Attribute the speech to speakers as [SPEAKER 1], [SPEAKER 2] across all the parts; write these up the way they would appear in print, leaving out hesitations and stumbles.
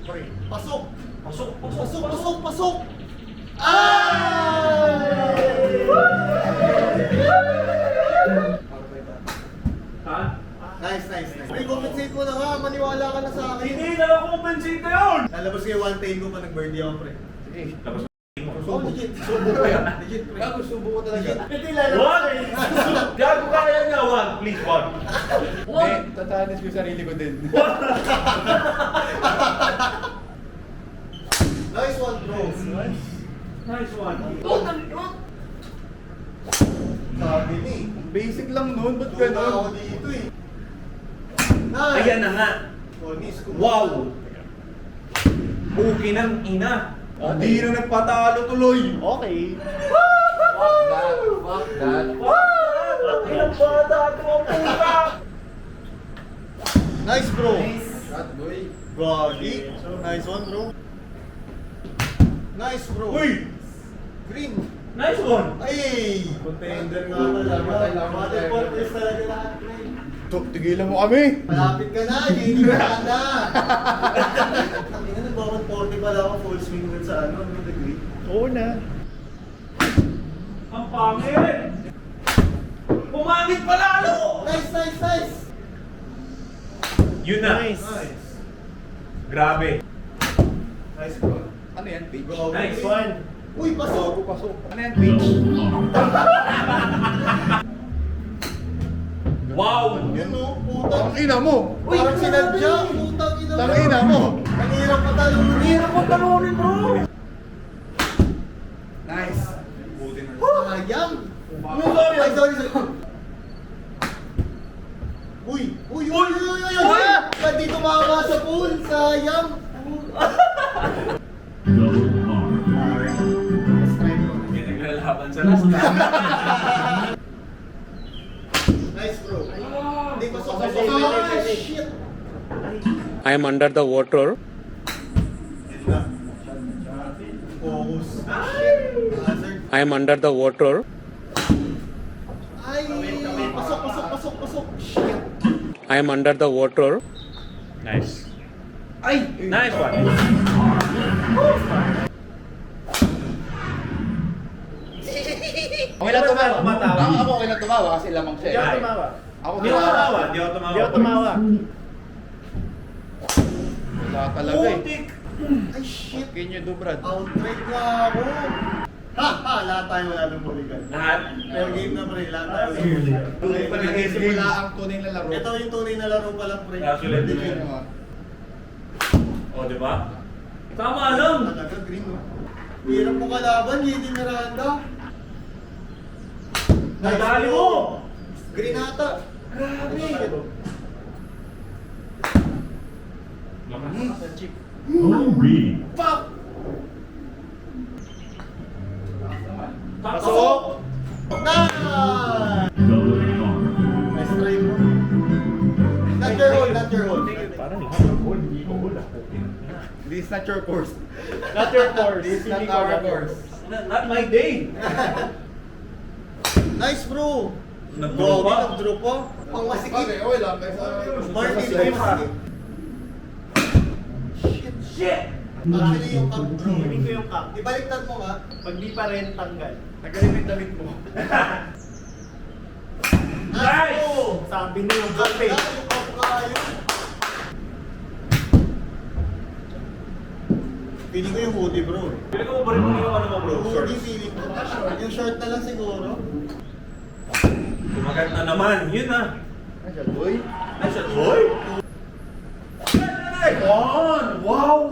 [SPEAKER 1] Pasok!
[SPEAKER 2] Pasok,
[SPEAKER 1] Pasok! Pasok! Pasok! Ay!
[SPEAKER 2] Ha?
[SPEAKER 1] Nice, nice, nice. Pre-compensate mo na nga, maniwala ka na sa akin.
[SPEAKER 2] Hindi na ako compensate na yun!
[SPEAKER 1] Lalabas kayo one time ko pa nag-birthday ako, pre.
[SPEAKER 3] Sige.
[SPEAKER 2] Tapos
[SPEAKER 1] Oh, legit. Subo ko yan. Legit, pre.
[SPEAKER 3] Gago, subo ko talaga.
[SPEAKER 1] Hindi lalabas
[SPEAKER 2] What?
[SPEAKER 1] kayo.
[SPEAKER 2] Gago kaya niya, wag. Please, wag.
[SPEAKER 3] Hindi, tatahanis ko yung sarili ko din.
[SPEAKER 1] Nice one, bro.
[SPEAKER 2] Nice one.
[SPEAKER 1] Sabi ni.
[SPEAKER 3] Basic lang nun, ba't
[SPEAKER 1] Doon na ako
[SPEAKER 3] gano'n?
[SPEAKER 1] dito eh. Nice.
[SPEAKER 2] Ayan na nga.
[SPEAKER 1] Onis,
[SPEAKER 2] Wow! Okay ng ina. Hindi na nagpatalo tuloy.
[SPEAKER 1] Okay.
[SPEAKER 3] Fuck that, fuck that.
[SPEAKER 2] Ilang bata ito ang puta.
[SPEAKER 1] Nice, bro.
[SPEAKER 3] Shot, boy.
[SPEAKER 1] Gagi. Nice one, bro. Nice, bro.
[SPEAKER 2] Uy!
[SPEAKER 1] Green.
[SPEAKER 2] Nice one.
[SPEAKER 1] Ay! Contender nga talaga. Mother purpose talaga lahat, pre.
[SPEAKER 3] Tigilan mo kami.
[SPEAKER 1] Malapit ka na, hindi ka na. Ang ina, nag-140 pala ako full swing dun sa ano, degree.
[SPEAKER 3] Oo na.
[SPEAKER 2] Ang pangit. Pumangit pa lalo.
[SPEAKER 1] Nice, nice, nice.
[SPEAKER 2] Yun na.
[SPEAKER 1] Nice.
[SPEAKER 2] Grabe.
[SPEAKER 1] Nice, bro.
[SPEAKER 3] Ano yan, pitch?
[SPEAKER 1] Go.
[SPEAKER 2] Nice one.
[SPEAKER 1] Uy, pasok.
[SPEAKER 3] Pasok. Ano yan, pitch?
[SPEAKER 2] Wow.
[SPEAKER 1] Yun o, putang.
[SPEAKER 3] Ang ina mo.
[SPEAKER 1] Parang sinadya, putang ina mo.
[SPEAKER 3] Ang ina mo.
[SPEAKER 1] Ang hirap patalunin.
[SPEAKER 2] Hirap ang talunin, bro.
[SPEAKER 3] Nice.
[SPEAKER 1] Sayang.
[SPEAKER 2] Sorry.
[SPEAKER 1] Ay, sorry, sorry. Uy, uy, uy, uy, uy, uy. Ba't di tumama sa pool? Sayang.
[SPEAKER 2] Hindi naglalaban sa last.
[SPEAKER 1] Nice, bro. Hindi pasok.
[SPEAKER 2] Pasok,
[SPEAKER 1] Pasok.
[SPEAKER 2] pasok.
[SPEAKER 1] Ah, shit.
[SPEAKER 4] I am under the water.
[SPEAKER 1] Yun na. Focus. Shit. Hazard.
[SPEAKER 4] I am under the water.
[SPEAKER 1] Ay, pasok, pasok, pasok, pasok. Shit.
[SPEAKER 4] I am under the water.
[SPEAKER 2] Nice. Ay! Nice one.
[SPEAKER 3] Okay lang tumawa.
[SPEAKER 2] Matawa.
[SPEAKER 3] Ako okay lang tumawa kasi lamang siya.
[SPEAKER 2] Hindi ako
[SPEAKER 3] eh.
[SPEAKER 2] tumawa.
[SPEAKER 3] Ako
[SPEAKER 2] Hindi ako tumawa. Hindi ako tumawa.
[SPEAKER 1] Hindi ako tumawa.
[SPEAKER 3] Wala talaga eh.
[SPEAKER 2] Putik.
[SPEAKER 1] Ay, shit.
[SPEAKER 3] Can you do, Brad?
[SPEAKER 1] Outright na ako. Ha, ha, lahat tayo wala nang buligan.
[SPEAKER 2] Lahat.
[SPEAKER 1] Pero game na, pre. Lahat tayo wala nang buligan.
[SPEAKER 2] Tunay pa rin game.
[SPEAKER 3] Simula ang tunay na laro.
[SPEAKER 1] Ito yung tunay na laro pa lang, pre.
[SPEAKER 2] Actually,
[SPEAKER 1] Hindi
[SPEAKER 3] Yun,
[SPEAKER 1] yun.
[SPEAKER 3] ah.
[SPEAKER 2] O, di ba? Tama lang.
[SPEAKER 1] Talaga, green, no? Hirap mo kalaban, Yedi Miranda.
[SPEAKER 2] Nadali mo.
[SPEAKER 1] Green ata.
[SPEAKER 2] Grabe. Lakas.
[SPEAKER 1] Fuck!
[SPEAKER 2] Pasok.
[SPEAKER 1] Na! Nice try, bro. Not your hold, not your hold.
[SPEAKER 2] Parang hold. Hindi ko hold.
[SPEAKER 3] This is not your course.
[SPEAKER 1] Not your course.
[SPEAKER 3] This is not our course.
[SPEAKER 2] Not my day.
[SPEAKER 1] Nice, bro.
[SPEAKER 2] Nag-draw pa.
[SPEAKER 1] Nag-draw pa. Pang
[SPEAKER 3] Okay,
[SPEAKER 1] masikip.
[SPEAKER 3] okay lang. Kaysa
[SPEAKER 1] Martin,
[SPEAKER 2] Sa
[SPEAKER 1] pang
[SPEAKER 2] life,
[SPEAKER 1] masikip. Shit.
[SPEAKER 2] Shit.
[SPEAKER 1] Actually, yung cup, bro.
[SPEAKER 5] Kunin ko yung cup.
[SPEAKER 1] Ibaliktad mo nga.
[SPEAKER 5] Pag di pa rin, tanggal.
[SPEAKER 3] Nagaling yung damit mo.
[SPEAKER 2] Nice!
[SPEAKER 1] bro.
[SPEAKER 5] Sabi na yung cup eh.
[SPEAKER 1] Yung cup kayo. Feeling ko yung hoodie, bro.
[SPEAKER 2] Pili ko ba rin mo yung ano mo, bro?
[SPEAKER 1] Yung
[SPEAKER 2] Shorts.
[SPEAKER 1] hoodie, feeling ko. Yung short na lang siguro.
[SPEAKER 2] Kumagat na naman. Yun na.
[SPEAKER 3] Ay, boy.
[SPEAKER 2] Nice shot, boy. On! Wow!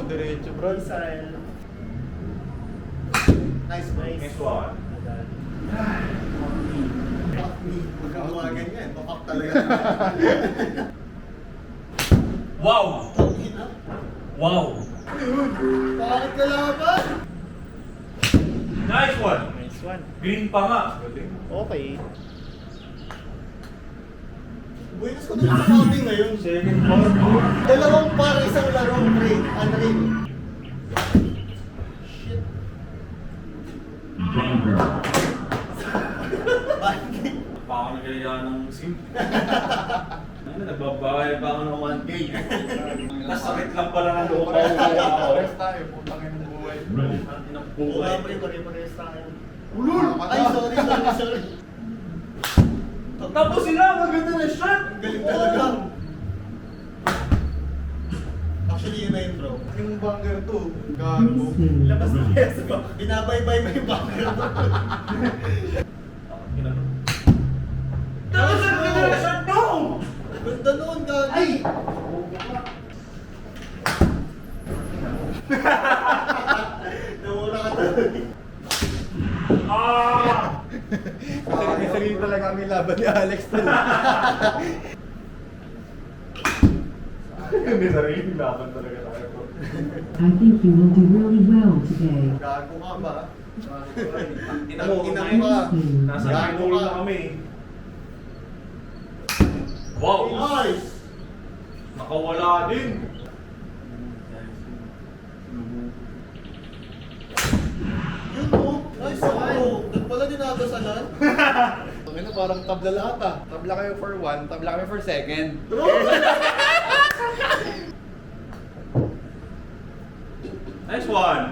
[SPEAKER 3] Diretso, bro.
[SPEAKER 5] Israel.
[SPEAKER 1] Nice, bro.
[SPEAKER 2] Next one.
[SPEAKER 1] Fuck me. Huwag kang gumagan yan. Papak talaga.
[SPEAKER 2] Wow!
[SPEAKER 1] Tangin na.
[SPEAKER 2] Wow!
[SPEAKER 1] Bakit kalaban?
[SPEAKER 2] Nice one!
[SPEAKER 5] Nice one.
[SPEAKER 2] Green pa nga.
[SPEAKER 5] Okay.
[SPEAKER 1] Buenos ko na yung scouting ngayon.
[SPEAKER 2] Second ball.
[SPEAKER 1] Dalawang para isang laro, pre. Unreal. Shit. Bakit?
[SPEAKER 2] Pa ako nagkaya ng sim. Ano, Nagbabayad pa ako ng 1K. Tapos sakit lang pala ng loob.
[SPEAKER 3] Pares tayo, putang ina ng buhay.
[SPEAKER 2] Ng
[SPEAKER 1] Wala
[SPEAKER 2] buhay.
[SPEAKER 1] pa rin, pare-pares tayo.
[SPEAKER 3] Ulul!
[SPEAKER 1] Ay, sorry.
[SPEAKER 2] Tapos sila, maganda na shot.
[SPEAKER 1] Ang galing talaga. Actually, yun na yun, bro.
[SPEAKER 3] Yung banger to, gago.
[SPEAKER 1] Labas na kaya sa baka. Binabaybay mo yung backer mo.
[SPEAKER 2] Tapos ang ganda na shot, no!
[SPEAKER 1] Ganda noon, gagi. Ay! Nawala ka talaga.
[SPEAKER 2] Ah!
[SPEAKER 3] Sarili talaga kami laban ni Alex to.
[SPEAKER 2] Hindi sarili laban talaga tayo.
[SPEAKER 6] I think you will do really well today.
[SPEAKER 1] Gago ka ba?
[SPEAKER 2] Ina mo,
[SPEAKER 1] Ina
[SPEAKER 2] kumain.
[SPEAKER 1] mo ka.
[SPEAKER 2] Nasa
[SPEAKER 1] Gago
[SPEAKER 2] ulo
[SPEAKER 1] ka.
[SPEAKER 2] na kami. Wow!
[SPEAKER 1] Nice!
[SPEAKER 2] Nakawala din.
[SPEAKER 1] Yun o. Nice o. Nagpala dinadasalan.
[SPEAKER 3] Ang ina, parang tabla lahat ah. Tabla kayo for 1, tabla kami for second.
[SPEAKER 2] Nice one.